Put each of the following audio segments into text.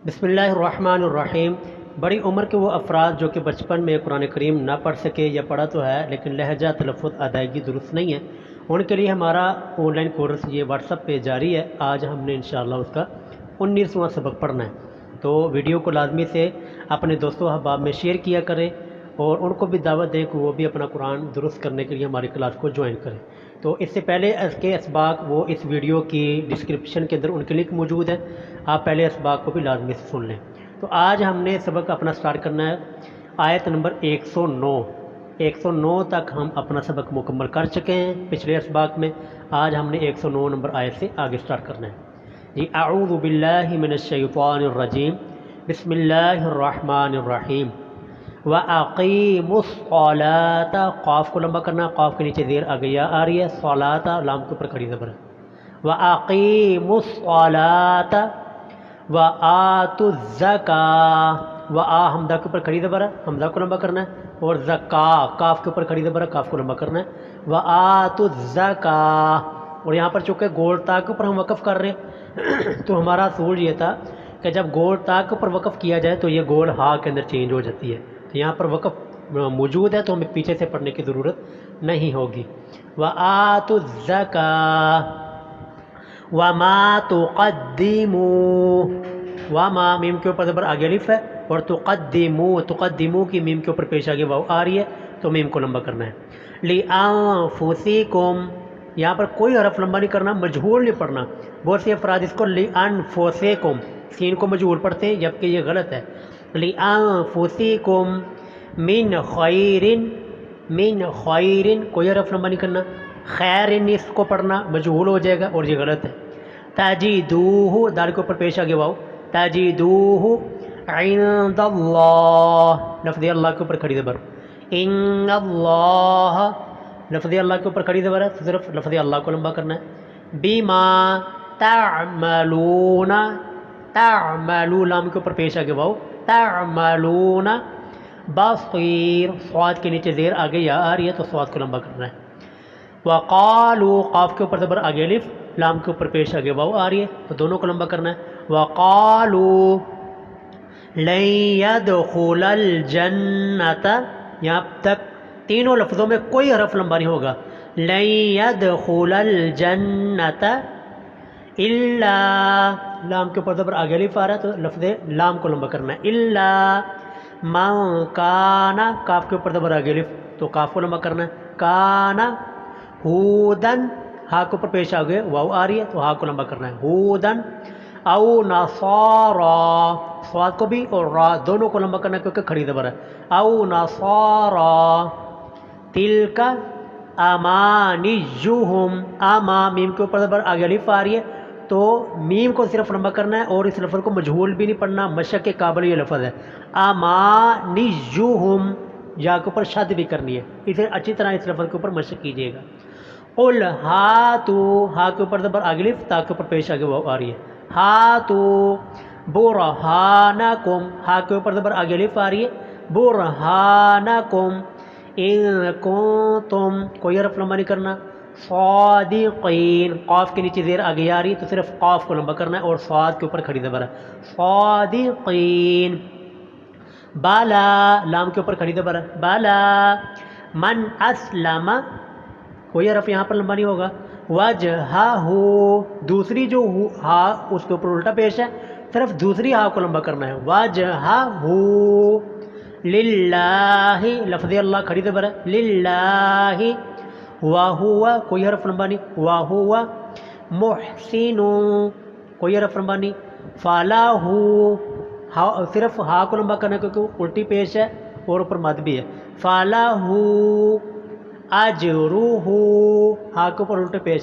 بسم اللہ الرحمن الرحیم۔ بڑی عمر کے وہ افراد جو کہ بچپن میں قرآن کریم نہ پڑھ سکے یا پڑھا تو ہے لیکن لہجہ تلفظ ادائیگی درست نہیں ہے، ان کے لیے ہمارا آن لائن کورس یہ واٹس ایپ پہ جاری ہے۔ آج ہم نے انشاءاللہ اس کا 19واں سبق پڑھنا ہے، تو ویڈیو کو لازمی سے اپنے دوستوں احباب میں شیئر کیا کریں اور ان کو بھی دعوت دیں کہ وہ بھی اپنا قرآن درست کرنے کے لیے ہماری کلاس کو جوائن کریں۔ تو اس سے پہلے اس کے اسباق وہ اس ویڈیو کی ڈسکرپشن کے اندر ان کے لنک موجود ہے، آپ پہلے اسباق کو بھی لازمی سے سن لیں۔ تو آج ہم نے سبق اپنا سٹارٹ کرنا ہے آیت نمبر 109 تک ہم اپنا سبق مکمل کر چکے ہیں پچھلے اسباق میں۔ آج ہم نے 109 نمبر آیت سے آگے سٹارٹ کرنا ہے۔ جی اعوذ باللہ من الشیطان الرجیم، بسم اللہ الرحمن الرحیم۔ وَأَقِيمُوا الصَّلَاةَ، قاف کو لمبا کرنا، قاف کے نیچے زیر آگیا آ رہی ہے، صلاۃ لام کے اوپر کھڑی زبر ہے۔ وَأَقِيمُوا الصَّلَاةَ وَآتُوا الزَّكَاةَ، وآ حمزہ کے اوپر کھڑی زبر ہے، حمزہ کو لمبا کرنا ہے، اور زکا کاف کے اوپر کھڑی زبر ہے، کاف کو لمبا کرنا ہے۔ وآتُوا الزَّكَاةَ، اور یہاں پر چونکہ گول تا کے اوپر ہم وقف کر رہے ہیں تو ہمارا اصول یہ تھا کہ جب گول تا کے اوپر وقف کیا جائے تو یہ گول ہا کے اندر چینج ہو جاتی ہے، تو یہاں پر وقف موجود ہے تو ہمیں پیچھے سے پڑھنے کی ضرورت نہیں ہوگی۔ وآتُوا الزَّكَاةَ وما تقدموا، وما میم کے اوپر زبر آگے الف ہے، اور تقدموا کی میم کے اوپر پیش آگے واو آ رہی ہے تو میم کو لمبا کرنا ہے۔ لِأَنفُسِكُمْ، یہاں پر کوئی حرف لمبا نہیں کرنا، مجہول نہیں پڑھنا۔ بہت سے افراد اس کو لِأَنفُسِكُمْ سین کو مجہول پڑھتے ہیں جبکہ یہ غلط ہے۔ لِأَنفُسِكُمْ من خیر، کوئی حرف لمبا نہیں کرنا۔ خیرن اس کو پڑھنا مجہول ہو جائے گا اور یہ غلط ہے۔ تجدوہ، دال کے اوپر پیش آگے واو، تجدوہ عند اللہ، لفظ اللہ کے اوپر کھڑی زبر۔ ان اللہ، لفظ اللہ کے اوپر کھڑی زبر ہے، صرف لفظ اللہ کو لمبا کرنا ہے۔ بما تعملون، تعملو لام کے اوپر پیش آگے واو، تعملون بصیر، صاد کے نیچے زیر آگے یا آ رہی ہے تو صاد کو لمبا کرنا ہے۔ وقالوا، قاف کے اوپر زبر آگے الف، لام کے اوپر پیش آگے واو آ رہی ہے تو دونوں کو لمبا کرنا ہے۔ وقالوا لن يدخل الجنۃ، یہاں تک تینوں لفظوں میں کوئی حرف لمبا نہیں ہوگا۔ لن يدخل الجنۃ الا، لام کے اوپر زبر آگے الف آ رہا ہے تو لفظ لام کو لمبا کرنا ہے۔ الا من کان، کاف کے اوپر زبر آگے الف تو کاف کو لمبا کرنا ہے۔ کان ہودن، ہا کے اوپر پیش آگے واو آ رہی ہے تو ہا کو لمبا کرنا ہے۔ ہودن او نصارا، صاد کو بھی اور را دونوں کو لمبا کرنا ہے کیونکہ کھڑی زبر ہے۔ او نصارا تلک امانیہم، اما میم کے اوپر زبر آگے الف آ رہی ہے تو میم کو صرف لمبا کرنا ہے اور اس لفظ کو مجہول بھی نہیں پڑھنا، مشق کے قابل یہ لفظ ہے۔ امانیہم، یا کے اوپر شد بھی کرنی ہے، اسے اچھی طرح اس لفظ کے اوپر مشق کیجیے گا۔ قل ہاتو، ہا کے اوپر زبر آگے الف، تا کے اوپر پیش آگے واو آ رہی ہے۔ ہاتو برہانکم، ہا کے اوپر زبر آگے الف آ رہی ہے، برہانکم ان کنتم، کوئی حرف لمبا نہیں کرنا۔ صادقین، قاف کے نیچے زیر آگے آ رہی ہے تو صرف قاف کو لمبا کرنا ہے اور صاد کے اوپر کھڑی زبر ہے۔ صادقین بالا، لام کے اوپر کھڑی زبر ہے، بالا من اسلم، کوئی حرف یہاں پر لمبا نہیں ہوگا۔ وجہہ، دوسری جو ہا اس کے اوپر الٹا پیش ہے، صرف دوسری ہا کو لمبا کرنا ہے۔ وجہہ للہ، لفظ اللہ کھڑی زبر ہے، للہ وہو، کوئی حرف لمبا نہیں، وہو محسن، کوئی حرف لمبا نہیں۔ فلاح، صرف ہا کو لمبا کرنا ہے کیونکہ الٹی پیش ہے اور اوپر مد بھی ہے۔ فلاح اجرہ، ہا کے اوپر الٹے پیش،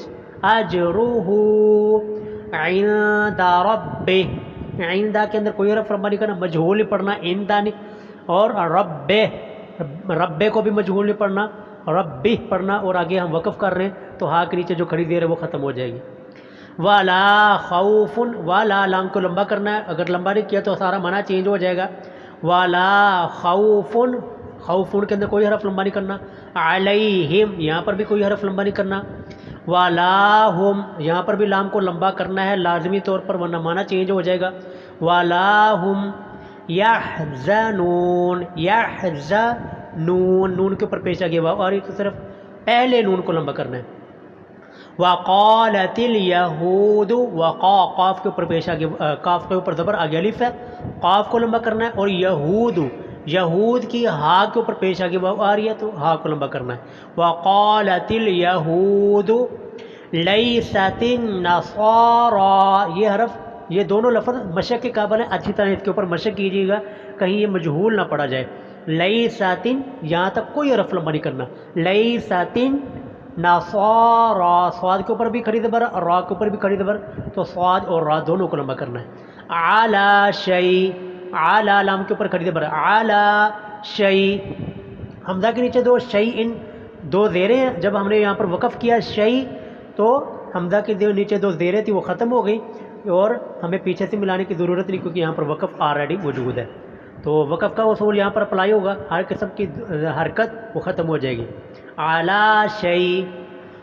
اجرہ عند ربہ، عند کے اندر کوئی حرف لمبا نہیں کرنا، مجہول نہیں پڑھنا، عند نہیں، اور ربہ کو بھی مجہول نہیں پڑھنا، ربہ پڑھنا، اور آگے ہم وقف کر رہے ہیں تو ہا کے نیچے جو کھڑی دیر ہے وہ ختم ہو جائے گی۔ ولا خوف، ولا لام کو لمبا کرنا ہے، اگر لمبا نہیں کیا تو سارا معنی چینج ہو جائے گا۔ ولا خوف، خوف کے اندر کوئی حرف لمبا نہیں کرنا۔ علیہم، یہاں پر بھی کوئی حرف لمبا نہیں کرنا۔ ولا ہم، یہاں پر بھی لام کو لمبا کرنا ہے لازمی طور پر ورنہ معنی چینج ہو جائے گا۔ ولا هم یحزنون، یحزنون، نون کے اوپر پیش آ گیا واو اور یہ تو صرف پہلے نون کو لمبا کرنا ہے. وقالت الیہود، قاف کے اوپر پیش آ گیا، کاف کے اوپر زبر آ گیا الف ہے، قاف کو لمبا کرنا ہے. اور یہود، یہود کی ہا کے اوپر پیش آ گیا واو آ رہی ہے تو ہا کو لمبا کرنا ہے. وقالت الیہود لیست النصارى، یہ حرف، یہ دونوں لفظ مشق کے قابل ہیں، اچھی طرح اس کے اوپر مشق کیجیے گا کہیں یہ مجہول نہ پڑا جائے. لیست، یہاں تک کوئی حرف لمبا نہیں کرنا. لیست نصارى، صاد کے اوپر بھی کھڑی زبر اور را کے اوپر بھی کھڑی زبر، تو صاد اور را دونوں کو لمبا کرنا ہے. علی شیء، علی لام کے اوپر کھڑی زبر، علی شیء، حمزہ کے نیچے دو شیء، دو زیریں ہیں. جب ہم نے یہاں پر وقف کیا شیء تو حمزہ کے نیچے دو زیریں تھی وہ ختم ہو گئی اور ہمیں پیچھے سے ملانے کی ضرورت نہیں کیونکہ یہاں پر وقف آلریڈی موجود ہے. تو وقف کا اصول یہاں پر اپلائی ہوگا، ہر قسم کی حرکت وہ ختم ہو جائے گی. علی شیء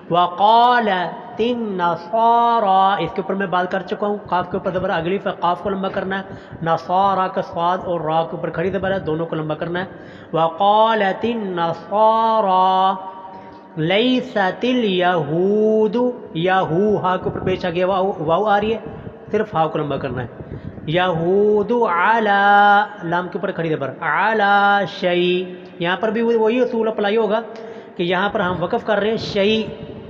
وقالت النصارى، اس کے اوپر میں بات کر چکا ہوں. قاف کے اوپر زبر اگلیف ہے، قاف کو لمبا کرنا ہے. نصارى کا صاد اور را کے اوپر کھڑی زبر ہے، دونوں کو لمبا کرنا ہے. وقالت النصارى لیست الیہود، یہو ہا کے اوپر پیش آ گیا واو آ رہی ہے، صرف ہا کو لمبا کرنا ہے. یہود علی، لام کے اوپر کھڑی زبر، علی شیء، یہاں پر بھی وہی اصول اپلائی ہوگا کہ یہاں پر ہم وقف کر رہے ہیں شیء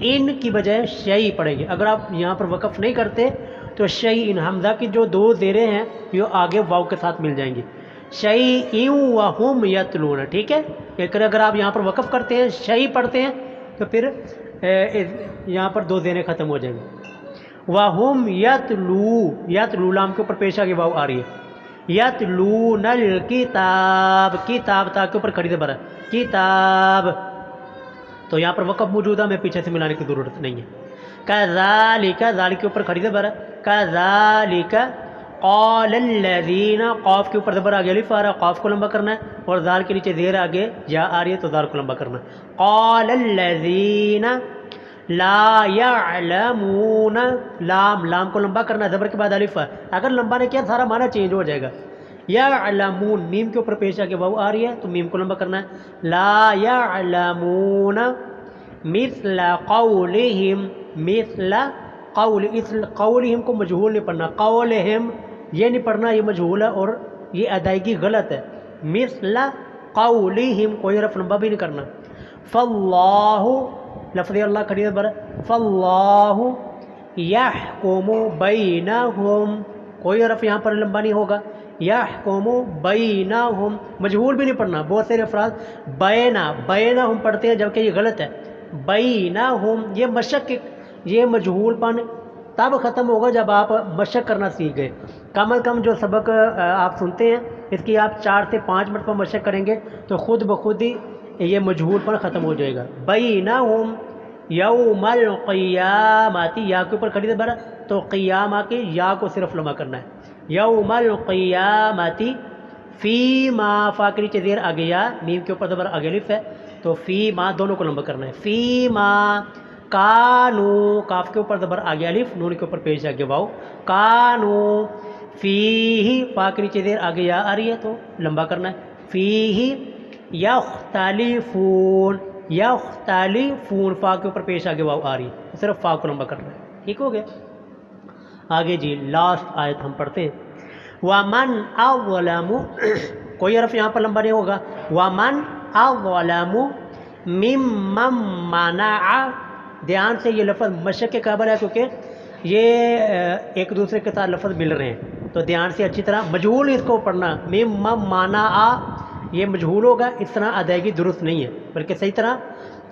ان کی بجائے شیء پڑھیں گے. اگر آپ یہاں پر وقف نہیں کرتے تو شیء ان، حمزہ کی جو دو زیریں ہیں یہ آگے واو کے ساتھ مل جائیں گی. شیء وہم یتلون، ٹھیک ہے. اگر آپ یہاں پر وقف کرتے ہیں شیء پڑھتے ہیں تو پھر یہاں پر دو زیریں ختم ہو جائیں گی. وہم یتلو، یتلو لام کے اوپر پیش آ گئی واو آ رہی ہے. یتلون الکتاب، کتاب تا کے اوپر کھڑی زبر ہے، کتاب، تو یہاں پر وقف موجود ہے، ہمیں پیچھے سے ملانے کی ضرورت نہیں ہے. کذالک، ذالک کے اوپر کھڑی زبر ہے، کذالک قال الذین، قاف کے اوپر زبر آگے الف آ رہا ہے، قاف کو لمبا کرنا ہے اور ذال کے نیچے زیر آگے یا آ رہی ہے تو ذال کو لمبا کرنا ہے. قال الذین لا یعلمون، لام، لام کو لمبا کرنا ہے، زبر کے بعد الف ہے، اگر لمبا نے کیا سارا معنی چینج ہو جائے گا. یعلمون، میم کے اوپر پیش آ کے واو آ رہی ہے تو میم کو لمبا کرنا ہے. لا یعلمون مثل قولہم، مثل قول، اس قولہم کو مجہول نہیں پڑھنا، قولہم یہ نہیں پڑھنا، یہ مجہول ہے اور یہ ادائیگی غلط ہے. مثل قولہم، کوئی حرف لمبا بھی نہیں کرنا. فاللہ، لفظ اللہ کھڑی زبر، فاللہ یحکم بینہم، کوئی حرف یہاں پر لمبا نہیں ہوگا. یحکم بینہم، مجہول بھی نہیں پڑھنا. بہت سے افراد بینہم پڑھتے ہیں جبکہ یہ غلط ہے. بینہم، یہ مشق، یہ مجہول پن تب ختم ہوگا جب آپ مشق کرنا سیکھ گئے. کم از کم جو سبق آپ سنتے ہیں اس کی آپ 4 سے 5 مرتبہ مشق کریں گے تو خود بخود ہی یہ مجہول پن ختم ہو جائے گا. بینہم یوم القیامت، یا کے اوپر کھڑی زبر تو قیامہ کے یا کو صرف لمبا کرنا ہے. یوم القیامت فیما، فا کے نیچے زیر آ گیا، میم کے اوپر زبر آگے الف ہے تو فیما دونوں کو لمبا کرنا ہے. فیما کانو، کاف کے اوپر زبر آ گیا الف، نون کے اوپر پیش آ گیا واو، کانو فیہ، فا کے نیچے زیر آ گیا آ رہی ہے تو لمبا کرنا ہے. فیہ یختلفون، یختلفون، فا کے اوپر پیش آ گیا واو آ رہی ہے، صرف فا کو لمبا کرنا ہے. ٹھیک ہو گیا. آگے جی لاسٹ آیت ہم پڑھتے ہیں. وَمَنْ أَظْلَمُ، کوئی حرف یہاں پر لمبا نہیں ہوگا. وَمَنْ أَظْلَمُ مِمَّن مَنَعَ، دھیان سے یہ لفظ مشق کے قابل ہے کیونکہ یہ ایک دوسرے کے ساتھ لفظ مل رہے ہیں تو دھیان سے اچھی طرح مجہول اس کو پڑھنا. مِمَّن مَنَعَ یہ مجہول ہوگا، اس طرح ادائیگی درست نہیں ہے بلکہ صحیح طرح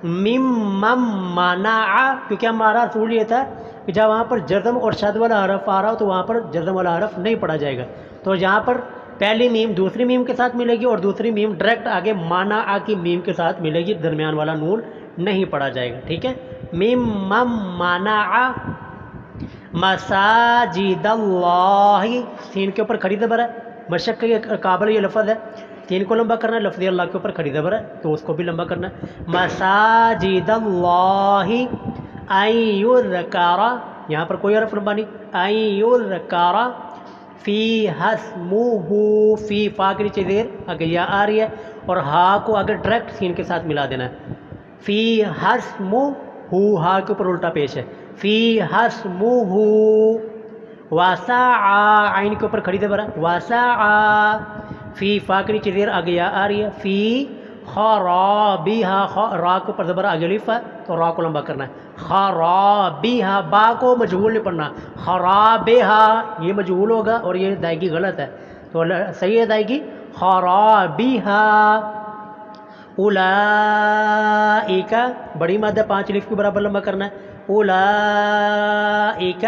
مِمَّن مَنَعَ، کیونکہ ہمارا اصول یہ تھا کہ جب وہاں پر جزم اور شد والا حرف آ رہا ہو تو وہاں پر جزم والا حرف نہیں پڑھا جائے گا. تو یہاں پر پہلی میم دوسری میم کے ساتھ ملے گی اور دوسری میم ڈائریکٹ آگے مانا آ کی میم کے ساتھ ملے گی، درمیان والا نون نہیں پڑھا جائے گا. ٹھیک ہے. مِمَّن مَنَعَ مساجد اللہ، سین کے اوپر کھڑی زبر ہے، مشق کے قابل یہ لفظ ہے، سین کو لمبا کرنا ہے، لفظ اللہ کے اوپر کھڑی زبر ہے تو اس کو بھی لمبا کرنا ہے. مساجد اللہ ان یذکر، یہاں پر کوئی حرف لمبا نہیں، ان یذکر فی حسمہ، فی فا کے نیچے زیر آگے یا آ رہی ہے اور ہا کو اگر ڈائریکٹ سین کے ساتھ ملا دینا ہے. فی حسمہ، ہا کے اوپر الٹا پیش ہے. فی حسمہ، وسعا، عین کے اوپر کھڑی زبر ہے وسعا. فی فا کے نیچے زیر آگے یا آ رہی ہے. فی خرابیہا، را کے اوپر زبر آگے الف ہے تو را کو لمبا کرنا ہے. خرابیہا، با کو مجہول نہیں پڑھنا. خرابیہا یہ مجہول ہوگا اور یہ ادائیگی غلط ہے تو صحیح ادائیگی خرابیہا. اولئک، بڑی مد ہے 5 الف کے برابر لمبا کرنا ہے. اولئک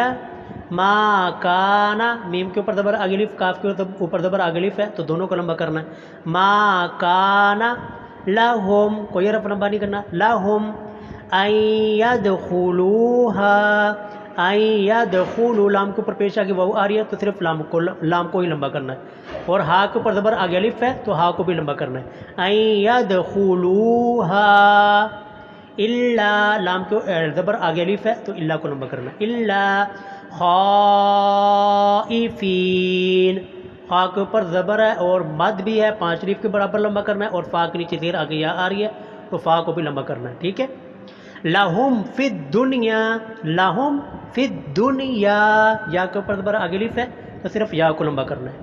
ما کانا، میم کے اوپر زبر آگے الف، کاف کے اوپر زبر آگے الف ہے تو دونوں کو لمبا کرنا ہے. ما کانا لہم، کوئی حرف لمبا نہیں کرنا. لہم ان یدخلوہا، ان یدخلوا، لام کے اوپر پیش آگے واو آ رہی ہے تو صرف لام کو ہی لمبا کرنا ہے. اور ہا کے اوپر زبر آگے الف ہے تو ہا کو بھی لمبا کرنا ہے. ان یدخلوہا، الا، لام کے زبر آگے الف ہے تو الا کو لمبا کرنا ہے. الا خائفین، خا کے اوپر زبر ہے اور مد بھی ہے 5 الف کے برابر لمبا کرنا ہے اور فا کے نیچے زیر آگے یا آ رہی ہے تو فا کو بھی لمبا کرنا ہے. ٹھیک ہے. لہم فی الدنیا، لہم فی الدنیا، یا کے اوپر زبر آگے الف ہے تو صرف یا کو لمبا کرنا ہے.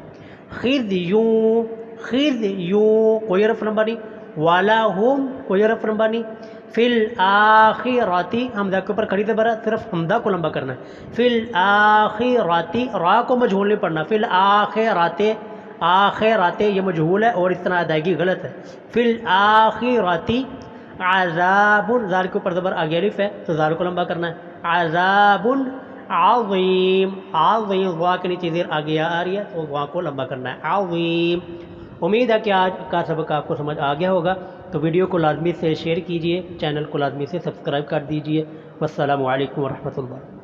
خزیوں، خزیوں، کوئی حرف لمبا نہیں. ولہم، کوئی حرف لمبا نہیں. فی الآخرتی، حمزہ کے اوپر کھڑی زبر ہے صرف حمزہ کو لمبا کرنا ہے. فی الآخرتی، را کو مجہول نہیں پڑھنا. فی الآخرتے، آخرتے یہ مجہول ہے اور اس طرح ادائیگی غلط ہے. فی الآخرتی عذاب، زال کے اوپر زبر آگے الف ہے تو زال کو لمبا کرنا ہے. عذاب عظیم، عظیم، وا کے نیچے زیر آگے آ رہی ہے تو وا کو لمبا کرنا ہے. عظیم. امید ہے کہ آج کا سبق آپ کو سمجھ آ گیا ہوگا تو ویڈیو کو لازمی سے شیئر کیجئے، چینل کو لازمی سے سبسکرائب کر دیجئے. والسلام علیکم ورحمۃ اللہ.